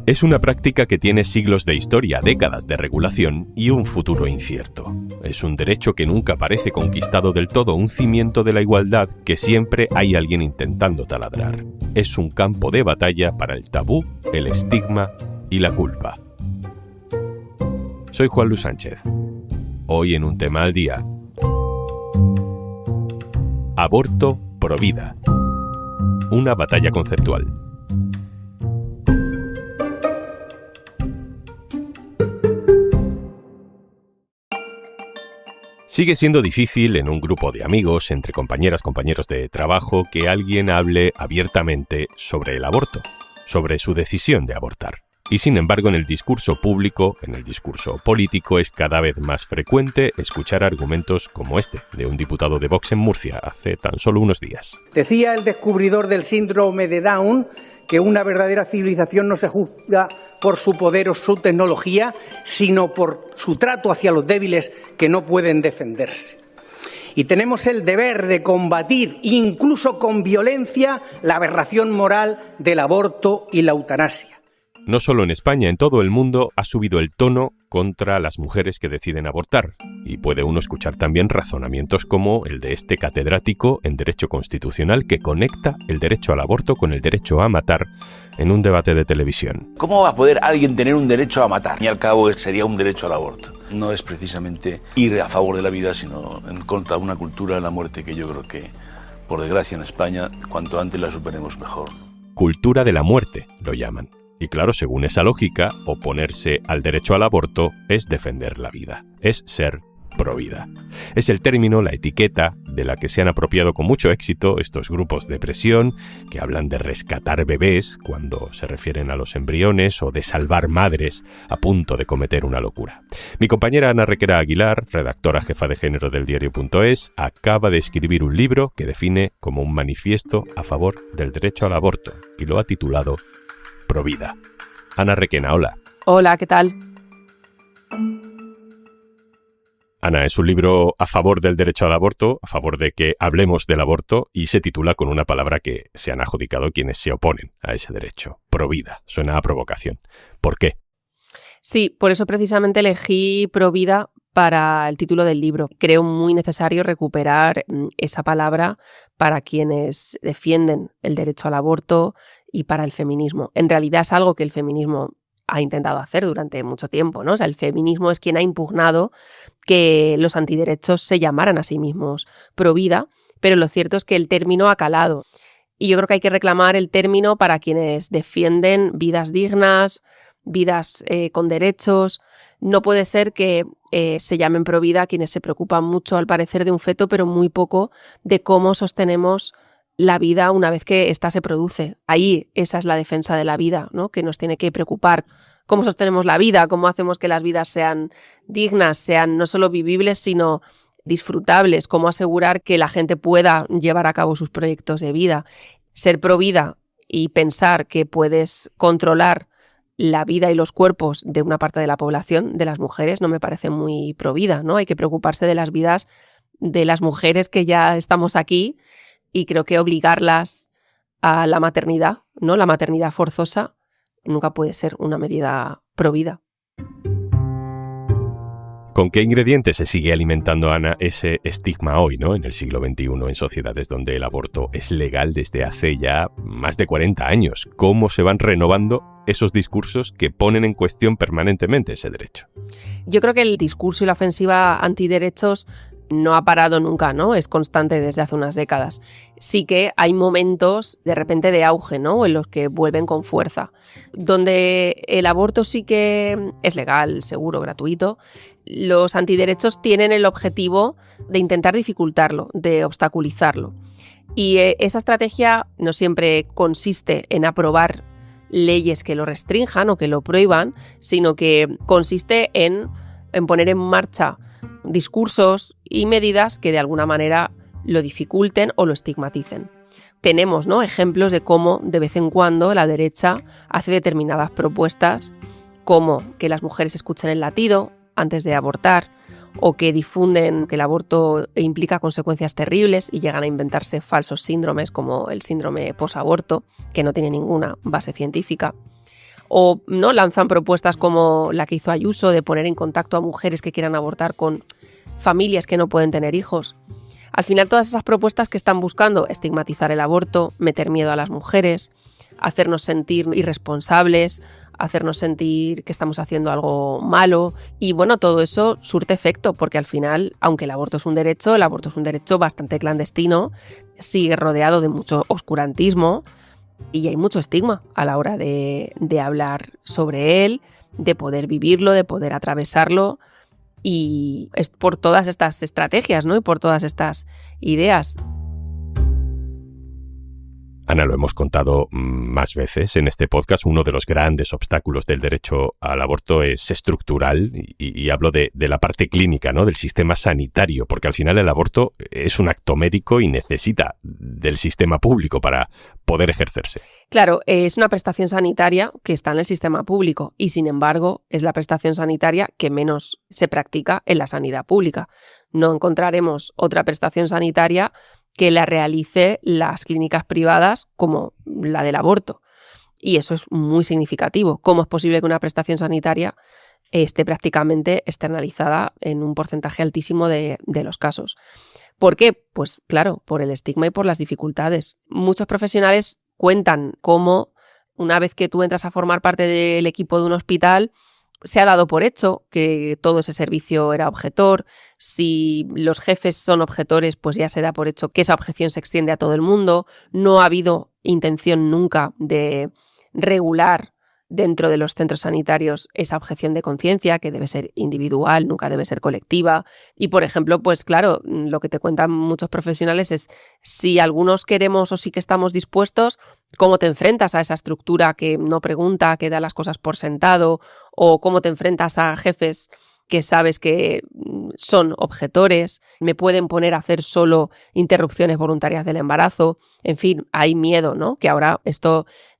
Es una práctica que tiene siglos de historia, décadas de regulación y un futuro incierto. Es un derecho que nunca parece conquistado del todo, un cimiento de la igualdad que siempre hay alguien intentando taladrar. Es un campo de batalla para el tabú, el estigma y la culpa. Soy Juan Luis Sánchez. Hoy en Un Tema al Día. Aborto pro vida. Una batalla conceptual. Sigue siendo difícil en un grupo de amigos, entre compañeras, compañeros de trabajo, que alguien hable abiertamente sobre el aborto, sobre su decisión de abortar. Y sin embargo, en el discurso público, en el discurso político, es cada vez más frecuente escuchar argumentos como este, de un diputado de Vox en Murcia, hace tan solo unos días. Decía el descubridor del síndrome de Down que una verdadera civilización no se juzga por su poder o su tecnología, sino por su trato hacia los débiles que no pueden defenderse. Y tenemos el deber de combatir, incluso con violencia, la aberración moral del aborto y la eutanasia. No solo en España, en todo el mundo ha subido el tono contra las mujeres que deciden abortar. Y puede uno escuchar también razonamientos como el de este catedrático en Derecho Constitucional que conecta el derecho al aborto con el derecho a matar en un debate de televisión. ¿Cómo va a poder alguien tener un derecho a matar? Y al cabo sería un derecho al aborto. No es precisamente ir a favor de la vida, sino en contra de una cultura de la muerte que yo creo que, por desgracia en España, cuanto antes la superemos mejor. Cultura de la muerte, lo llaman. Y claro, según esa lógica, oponerse al derecho al aborto es defender la vida, es ser provida. Es el término, la etiqueta, de la que se han apropiado con mucho éxito estos grupos de presión que hablan de rescatar bebés cuando se refieren a los embriones o de salvar madres a punto de cometer una locura. Mi compañera Ana Requera Aguilar, redactora jefa de género del diario.es, acaba de escribir un libro que define como un manifiesto a favor del derecho al aborto y lo ha titulado Provida. Ana Requena, hola. Hola, ¿qué tal? Ana, es un libro a favor del derecho al aborto, a favor de que hablemos del aborto, y se titula con una palabra que se han adjudicado quienes se oponen a ese derecho. Provida. Suena a provocación. ¿Por qué? Sí, por eso precisamente elegí Provida para el título del libro. Creo muy necesario recuperar esa palabra para quienes defienden el derecho al aborto y para el feminismo. En realidad es algo que el feminismo ha intentado hacer durante mucho tiempo, ¿no? O sea, el feminismo es quien ha impugnado que los antiderechos se llamaran a sí mismos provida, pero lo cierto es que el término ha calado. Y yo creo que hay que reclamar el término para quienes defienden vidas dignas, vidas con derechos. No puede ser que se llamen provida quienes se preocupan mucho, al parecer, de un feto, pero muy poco de cómo sostenemos la vida una vez que ésta se produce. Ahí esa es la defensa de la vida, ¿no? Que nos tiene que preocupar. Cómo sostenemos la vida, cómo hacemos que las vidas sean dignas, sean no solo vivibles, sino disfrutables, cómo asegurar que la gente pueda llevar a cabo sus proyectos de vida. Ser provida y pensar que puedes controlar la vida y los cuerpos de una parte de la población, de las mujeres, no me parece muy provida, ¿no? Hay que preocuparse de las vidas de las mujeres que ya estamos aquí. Y creo que obligarlas a la maternidad, ¿no? La maternidad forzosa nunca puede ser una medida provida. ¿Con qué ingredientes se sigue alimentando, Ana, ese estigma hoy, ¿no? En el siglo XXI, en sociedades donde el aborto es legal desde hace ya más de 40 años. ¿Cómo se van renovando esos discursos que ponen en cuestión permanentemente ese derecho? Yo creo que el discurso y la ofensiva antiderechos no ha parado nunca, ¿no? Es constante desde hace unas décadas. Sí que hay momentos de repente de auge, ¿no? En los que vuelven con fuerza. Donde el aborto sí que es legal, seguro, gratuito, los antiderechos tienen el objetivo de intentar dificultarlo, de obstaculizarlo. Y esa estrategia no siempre consiste en aprobar leyes que lo restrinjan o que lo prohíban, sino que consiste en poner en marcha discursos y medidas que de alguna manera lo dificulten o lo estigmaticen. Tenemos, ¿no?, ejemplos de cómo de vez en cuando la derecha hace determinadas propuestas, como que las mujeres escuchen el latido antes de abortar, o que difunden que el aborto implica consecuencias terribles y llegan a inventarse falsos síndromes como el síndrome posaborto, que no tiene ninguna base científica. o no lanzan propuestas como la que hizo Ayuso de poner en contacto a mujeres que quieran abortar con familias que no pueden tener hijos. Al final, todas esas propuestas que están buscando estigmatizar el aborto, meter miedo a las mujeres, hacernos sentir irresponsables, hacernos sentir que estamos haciendo algo malo, y bueno, todo eso surte efecto, porque al final, aunque el aborto es un derecho bastante clandestino, sigue rodeado de mucho oscurantismo y hay mucho estigma a la hora de hablar sobre él, de poder vivirlo, de poder atravesarlo, y es por todas estas estrategias, ¿no? Y por todas estas ideas. Ana, lo hemos contado más veces en este podcast, uno de los grandes obstáculos del derecho al aborto es estructural y hablo de la parte clínica, ¿no? Del sistema sanitario, porque al final el aborto es un acto médico y necesita del sistema público para poder ejercerse. Claro, es una prestación sanitaria que está en el sistema público y, sin embargo, es la prestación sanitaria que menos se practica en la sanidad pública. No encontraremos otra prestación sanitaria que la realice las clínicas privadas como la del aborto. Y eso es muy significativo. ¿Cómo es posible que una prestación sanitaria esté prácticamente externalizada en un porcentaje altísimo de los casos? ¿Por qué? Pues claro, por el estigma y por las dificultades. Muchos profesionales cuentan cómo una vez que tú entras a formar parte del equipo de un hospital, se ha dado por hecho que todo ese servicio era objetor. Si los jefes son objetores, pues ya se da por hecho que esa objeción se extiende a todo el mundo. No ha habido intención nunca de regular dentro de los centros sanitarios esa objeción de conciencia, que debe ser individual, nunca debe ser colectiva. Y, por ejemplo, pues claro, lo que te cuentan muchos profesionales es si algunos queremos o sí que estamos dispuestos, cómo te enfrentas a esa estructura que no pregunta, que da las cosas por sentado, o cómo te enfrentas a jefes que sabes que son objetores, me pueden poner a hacer solo interrupciones voluntarias del embarazo. En fin, hay miedo, ¿no? Que ahora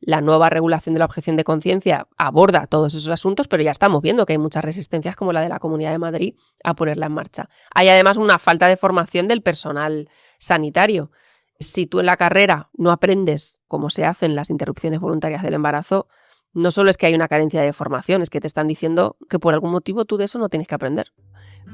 la nueva regulación de la objeción de conciencia aborda todos esos asuntos, pero ya estamos viendo que hay muchas resistencias, como la de la Comunidad de Madrid, a ponerla en marcha. Hay además una falta de formación del personal sanitario. Si tú en la carrera no aprendes cómo se hacen las interrupciones voluntarias del embarazo, no solo es que hay una carencia de formación, es que te están diciendo que por algún motivo tú de eso no tienes que aprender.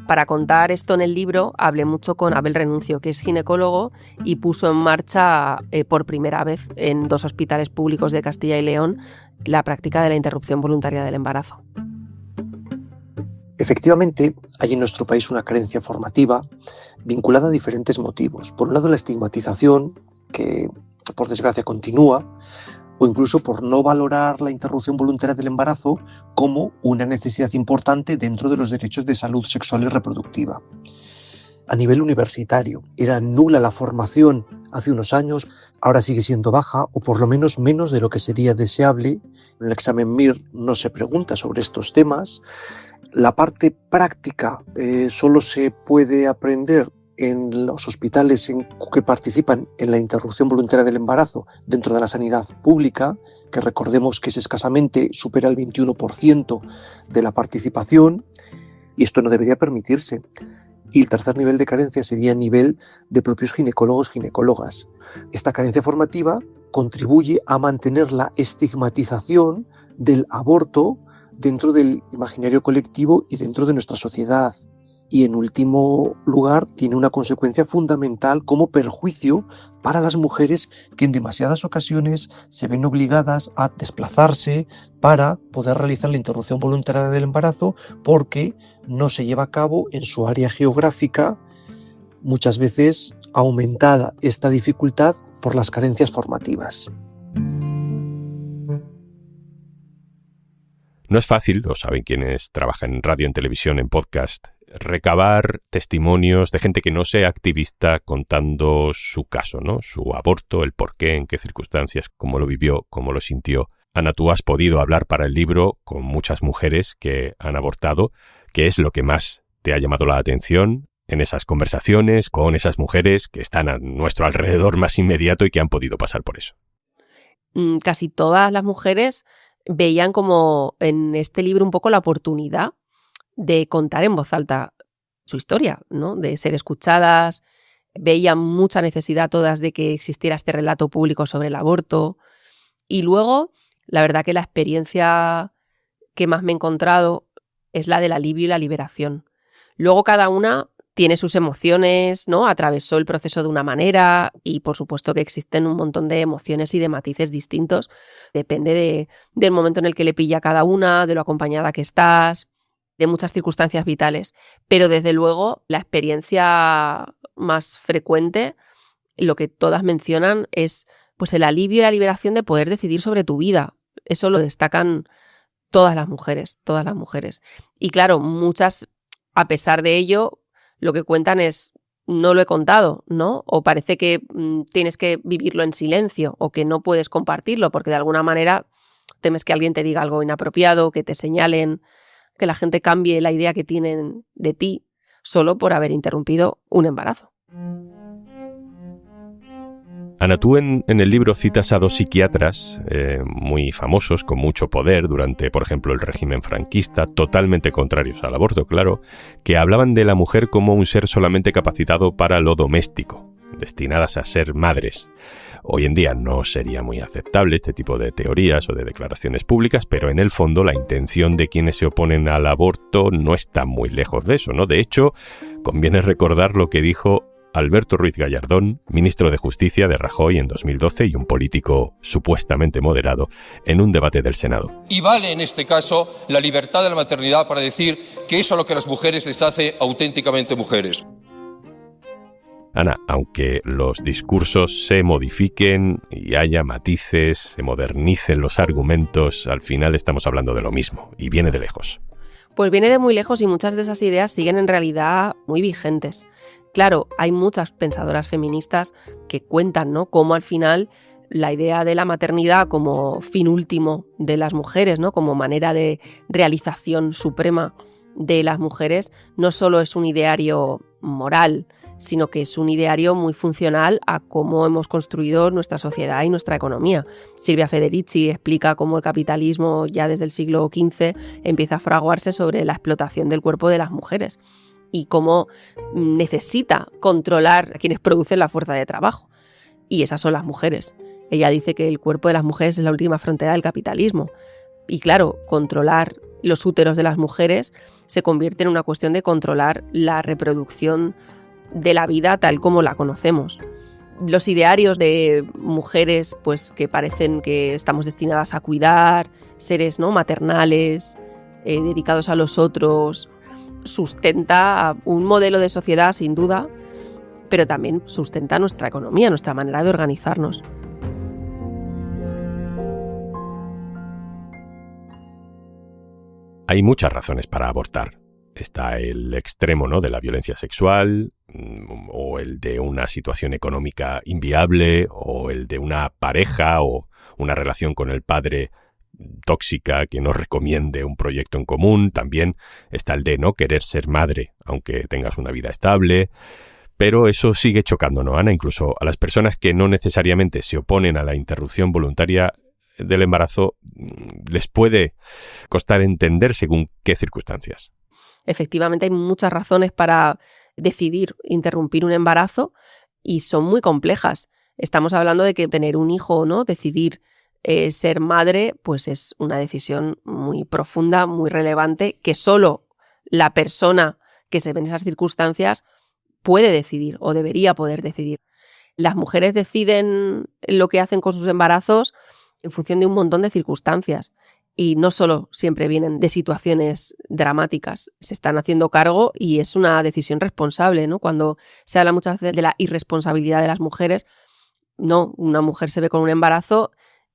Para contar esto en el libro hablé mucho con Abel Renuncio, que es ginecólogo y puso en marcha por primera vez en 2 hospitales públicos de Castilla y León la práctica de la interrupción voluntaria del embarazo. Efectivamente, hay en nuestro país una carencia formativa vinculada a diferentes motivos. Por un lado, la estigmatización, que por desgracia continúa, o incluso por no valorar la interrupción voluntaria del embarazo como una necesidad importante dentro de los derechos de salud sexual y reproductiva. A nivel universitario, era nula la formación hace unos años, ahora sigue siendo baja o por lo menos de lo que sería deseable. En el examen MIR no se pregunta sobre estos temas. La parte práctica solo se puede aprender en los hospitales que participan en la interrupción voluntaria del embarazo dentro de la sanidad pública, que recordemos que es escasamente supera el 21% de la participación, y esto no debería permitirse. Y el tercer nivel de carencia sería a nivel de propios ginecólogos, ginecólogas. Esta carencia formativa contribuye a mantener la estigmatización del aborto dentro del imaginario colectivo y dentro de nuestra sociedad. Y en último lugar, tiene una consecuencia fundamental como perjuicio para las mujeres que en demasiadas ocasiones se ven obligadas a desplazarse para poder realizar la interrupción voluntaria del embarazo porque no se lleva a cabo en su área geográfica, muchas veces aumentada esta dificultad por las carencias formativas. No es fácil, lo saben quienes trabajan en radio, en televisión, en podcast, recabar testimonios de gente que no sea activista contando su caso, ¿no? Su aborto, el porqué, en qué circunstancias, cómo lo vivió, cómo lo sintió. Ana, tú has podido hablar para el libro con muchas mujeres que han abortado. ¿Qué es lo que más te ha llamado la atención en esas conversaciones con esas mujeres que están a nuestro alrededor más inmediato y que han podido pasar por eso? Casi todas las mujeres veían como en este libro un poco la oportunidad de contar en voz alta su historia, ¿no? De ser escuchadas. Veían mucha necesidad todas de que existiera este relato público sobre el aborto. Y luego La verdad que la experiencia que más me he encontrado es la del alivio y la liberación. Luego cada una tiene sus emociones, ¿no? Atravesó el proceso de una manera y por supuesto que existen un montón de emociones y de matices distintos. Depende del momento en el que le pilla a cada una, de lo acompañada que estás, de muchas circunstancias vitales. Pero desde luego la experiencia más frecuente, lo que todas mencionan es pues el alivio y la liberación de poder decidir sobre tu vida. Eso lo destacan todas las mujeres, todas las mujeres. Y claro, muchas, a pesar de ello, lo que cuentan es, no lo he contado, ¿no? O parece que tienes que vivirlo en silencio o que no puedes compartirlo porque de alguna manera temes que alguien te diga algo inapropiado, que te señalen, que la gente cambie la idea que tienen de ti solo por haber interrumpido un embarazo. Ana, tú en el libro citas a 2 psiquiatras muy famosos, con mucho poder durante, por ejemplo, el régimen franquista, totalmente contrarios al aborto, claro, que hablaban de la mujer como un ser solamente capacitado para lo doméstico, destinadas a ser madres. Hoy en día no sería muy aceptable este tipo de teorías o de declaraciones públicas, pero en el fondo la intención de quienes se oponen al aborto no está muy lejos de eso, ¿no? De hecho, conviene recordar lo que dijo Alberto Ruiz Gallardón, ministro de Justicia de Rajoy en 2012 y un político supuestamente moderado, en un debate del Senado. Y vale en este caso la libertad de la maternidad para decir que eso es lo que a las mujeres les hace auténticamente mujeres. Ana, aunque los discursos se modifiquen y haya matices, se modernicen los argumentos, al final estamos hablando de lo mismo y viene de lejos. Pues viene de muy lejos y muchas de esas ideas siguen en realidad muy vigentes. Claro, hay muchas pensadoras feministas que cuentan, ¿no?, cómo al final la idea de la maternidad como fin último de las mujeres, ¿no?, como manera de realización suprema de las mujeres, no solo es un ideario moral, sino que es un ideario muy funcional a cómo hemos construido nuestra sociedad y nuestra economía. Silvia Federici explica cómo el capitalismo ya desde el siglo XV empieza a fraguarse sobre la explotación del cuerpo de las mujeres y cómo necesita controlar a quienes producen la fuerza de trabajo. Y esas son las mujeres. Ella dice que el cuerpo de las mujeres es la última frontera del capitalismo. Y claro, controlar los úteros de las mujeres se convierte en una cuestión de controlar la reproducción de la vida tal como la conocemos. Los idearios de mujeres pues que parecen que estamos destinadas a cuidar, seres, ¿no?, maternales, dedicados a los otros, sustenta un modelo de sociedad sin duda, pero también sustenta nuestra economía, nuestra manera de organizarnos. Hay muchas razones para abortar. Está el extremo, ¿no?, de la violencia sexual, o el de una situación económica inviable, o el de una pareja o una relación con el padre tóxica que no recomiende un proyecto en común. También está el de no querer ser madre, aunque tengas una vida estable. Pero eso sigue chocando, ¿no, Ana? Incluso a las personas que no necesariamente se oponen a la interrupción voluntaria del embarazo, les puede costar entender según qué circunstancias. Efectivamente, hay muchas razones para decidir interrumpir un embarazo y son muy complejas. Estamos hablando de que tener un hijo, ¿no?, decidir ser madre, pues es una decisión muy profunda, muy relevante, que solo la persona que se ve en esas circunstancias puede decidir o debería poder decidir. Las mujeres deciden lo que hacen con sus embarazos en función de un montón de circunstancias y no solo siempre vienen de situaciones dramáticas. Se están haciendo cargo y es una decisión responsable, ¿no? Cuando se habla muchas veces de la irresponsabilidad de las mujeres, no, una mujer se ve con un embarazo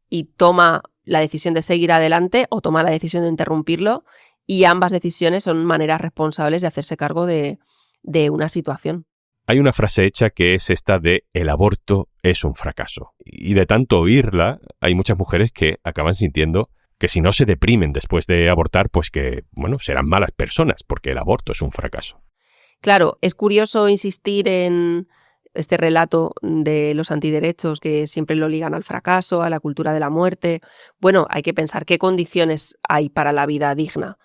y toma la decisión de seguir adelante o toma la decisión de interrumpirlo, y ambas decisiones son maneras responsables de hacerse cargo de una situación. Hay una frase hecha que es esta de el aborto es un fracaso. Y de tanto oírla, hay muchas mujeres que acaban sintiendo que si no se deprimen después de abortar, pues que, bueno, serán malas personas porque el aborto es un fracaso. Claro, es curioso insistir en este relato de los antiderechos que siempre lo ligan al fracaso, a la cultura de la muerte. Bueno, hay que pensar qué condiciones hay para la vida digna.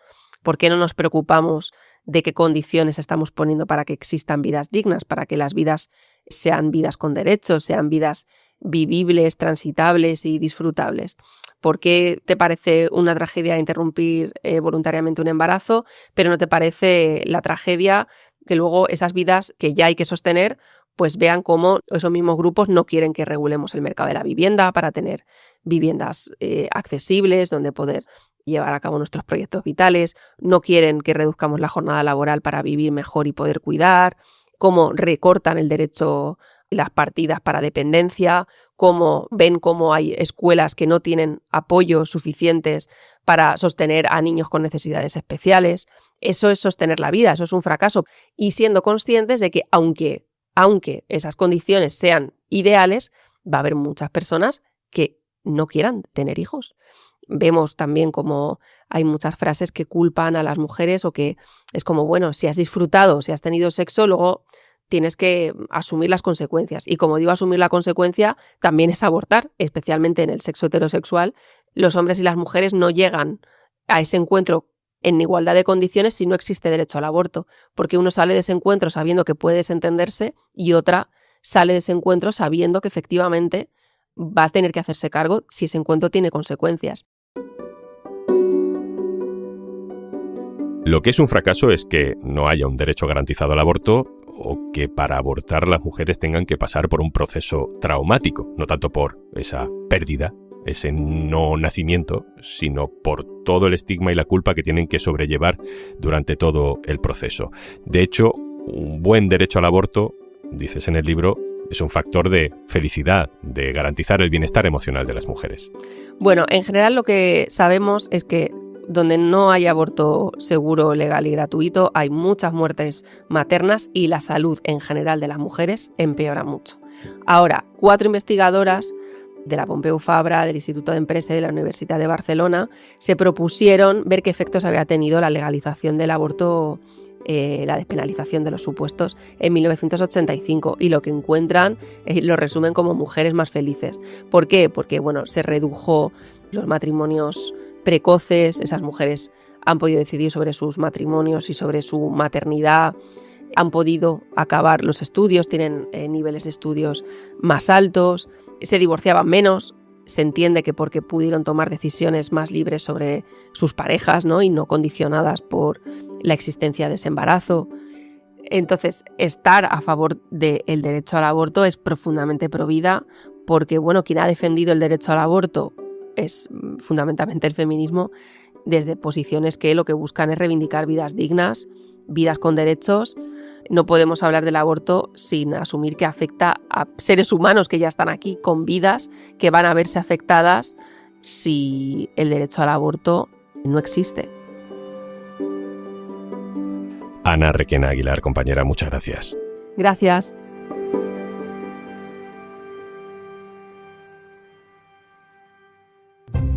¿Por qué no nos preocupamos de qué condiciones estamos poniendo para que existan vidas dignas, para que las vidas sean vidas con derechos, sean vidas vivibles, transitables y disfrutables? ¿Por qué te parece una tragedia interrumpir voluntariamente un embarazo, pero no te parece la tragedia que luego esas vidas que ya hay que sostener pues vean cómo esos mismos grupos no quieren que regulemos el mercado de la vivienda para tener viviendas accesibles donde poder llevar a cabo nuestros proyectos vitales, no quieren que reduzcamos la jornada laboral para vivir mejor y poder cuidar, cómo recortan el derecho y las partidas para dependencia, cómo ven cómo hay escuelas que no tienen apoyos suficientes para sostener a niños con necesidades especiales? Eso es sostener la vida, eso es un fracaso. Y siendo conscientes de que aunque esas condiciones sean ideales, va a haber muchas personas que no quieran tener hijos. Vemos también como hay muchas frases que culpan a las mujeres o que es como, bueno, si has disfrutado, si has tenido sexo, luego tienes que asumir las consecuencias. Y como digo, asumir la consecuencia también es abortar, especialmente en el sexo heterosexual. Los hombres y las mujeres no llegan a ese encuentro en igualdad de condiciones si no existe derecho al aborto, porque uno sale de ese encuentro sabiendo que puede desentenderse y otra sale de ese encuentro sabiendo que efectivamente va a tener que hacerse cargo si ese encuentro tiene consecuencias. Lo que es un fracaso es que no haya un derecho garantizado al aborto o que para abortar las mujeres tengan que pasar por un proceso traumático, no tanto por esa pérdida, ese no nacimiento, sino por todo el estigma y la culpa que tienen que sobrellevar durante todo el proceso. De hecho, un buen derecho al aborto, dices en el libro, es un factor de felicidad, de garantizar el bienestar emocional de las mujeres. Bueno, en general lo que sabemos es que donde no hay aborto seguro, legal y gratuito, hay muchas muertes maternas y la salud en general de las mujeres empeora mucho. Ahora, 4 investigadoras de la Pompeu Fabra, del Instituto de Empresa y de la Universidad de Barcelona se propusieron ver qué efectos había tenido la legalización del aborto, la despenalización de los supuestos en 1985, y lo que encuentran lo resumen como mujeres más felices. ¿Por qué? Porque se redujo los matrimonios precoces, esas mujeres han podido decidir sobre sus matrimonios y sobre su maternidad, han podido acabar los estudios, tienen niveles de estudios más altos, se divorciaban menos. Se entiende que porque pudieron tomar decisiones más libres sobre sus parejas, ¿no? Y no condicionadas por la existencia de ese embarazo. Entonces, estar a favor del derecho al aborto es profundamente provida porque, quien ha defendido el derecho al aborto es fundamentalmente el feminismo desde posiciones que lo que buscan es reivindicar vidas dignas, vidas con derechos. No podemos hablar del aborto sin asumir que afecta a seres humanos que ya están aquí con vidas que van a verse afectadas si el derecho al aborto no existe. Ana Requena Aguilar, compañera, muchas gracias. Gracias.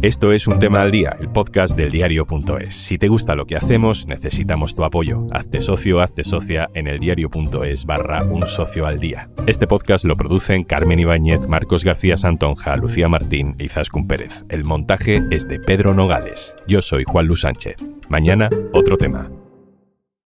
Esto es Un Tema al Día, el podcast del diario.es. Si te gusta lo que hacemos, necesitamos tu apoyo. Hazte socio, hazte socia en eldiario.es/un socio al día. Este podcast lo producen Carmen Ibáñez, Marcos García Santonja, Lucía Martín e Izaskun Pérez. El montaje es de Pedro Nogales. Yo soy Juan Luis Sánchez. Mañana, otro tema.